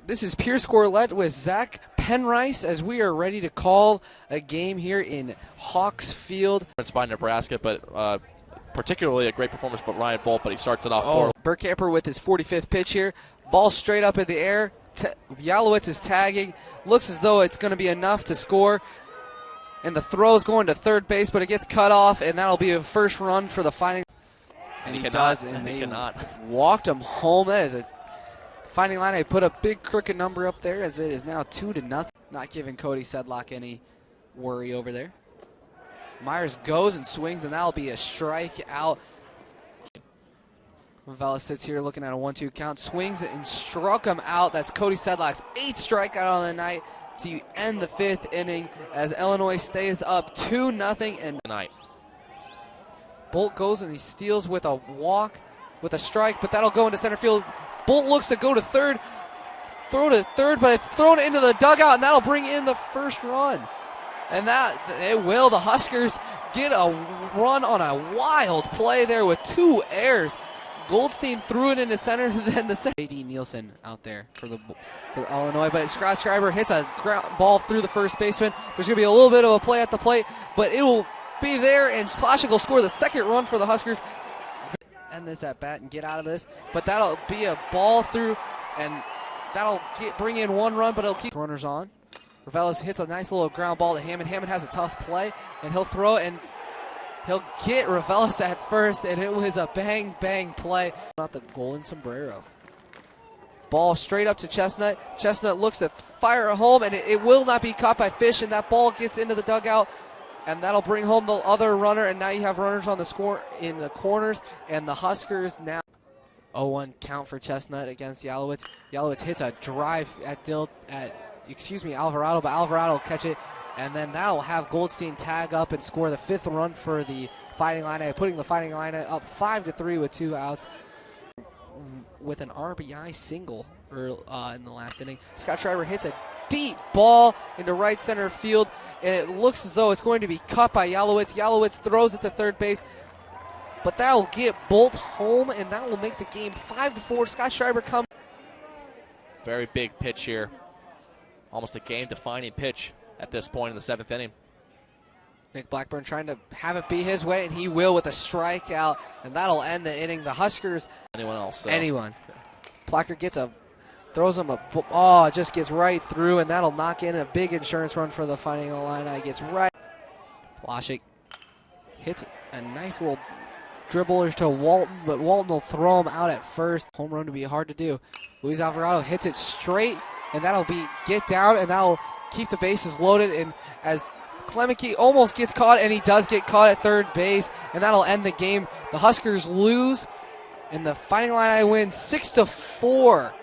This is Pure Scorelette with Zach Penrice as we are ready to call a game here in Hawks Field. It's by Nebraska, but particularly a great performance by Ryan Bolt, but he starts it off poorly. Burkhamper with his 45th pitch here. Ball straight up in the air. Yalowitz is tagging. Looks as though it's going to be enough to score. And the throw is going to third base, but it gets cut off, and that'll be a first run for the Fighting. And he does, and they walked him home. That is a Fighting Line. I put a big crooked number up there as it is now 2-0. Not giving Cody Sedlock any worry over there. Myers goes and swings, and that'll be a strikeout. Vela sits here looking at a 1-2 count, swings it and struck him out. That's Cody Sedlock's 8th strikeout on the night to end the 5th inning as Illinois stays up 2-0. And tonight. Bolt goes and he steals with a walk, with a strike, but that'll go into center field. Bolt looks to go to third, throw to third, but it's thrown into the dugout, and that'll bring in the first run. And that, it will. The Huskers get a run on a wild play there with 2 errors. Goldstein threw it into center, then the J.D. Nielsen out there for Illinois, but Scott Schreiber hits a ground ball through the first baseman. There's going to be a little bit of a play at the plate, but it will be there, and Splashik will score the 2nd run for the Huskers. End this at bat and get out of this, but that'll be a ball through, and that'll bring in 1 run, but it'll keep runners on. Ravelis hits a nice little ground ball to Hammond. Hammond has a tough play, and he'll throw it, and he'll get Ravelis at first, and it was a bang play. Not the golden sombrero. Ball straight up to Chestnut. Chestnut looks to fire it home, and it will not be caught by Fish, and that ball gets into the dugout. And that'll bring home the other runner, and now you have runners on the score in the corners, and the Huskers now 0-1 count for Chestnut against Yalowitz. Yalowitz hits a drive at Alvarado, but Alvarado will catch it, and then that'll have Goldstein tag up and score the 5th run for the Fighting Illini, putting the Fighting Illini up 5-3 with 2 outs with an RBI single in the last inning. Scott Schreiber hits a deep ball into right center field, and it looks as though it's going to be cut by Yalowitz. Yalowitz throws it to third base, but that will get Bolt home, and that will make the game 5-4. Scott Schreiber comes. Very big pitch here. Almost a game-defining pitch at this point in the 7th inning. Nick Blackburn trying to have it be his way, and he will with a strikeout, and that'll end the inning. The Huskers. Anyone else? So. Anyone. Placker throws him it just gets right through, and that'll knock in a big insurance run for the Fighting Illini. Gets right. Splashik hits a nice little dribble to Walton, but Walton will throw him out at first. Home run would be hard to do. Luis Alvarado hits it straight, and that'll get down, and that'll keep the bases loaded. And as Klemke almost gets caught, and he does get caught at third base, and that'll end the game. The Huskers lose, and the Fighting Illini win 6-4.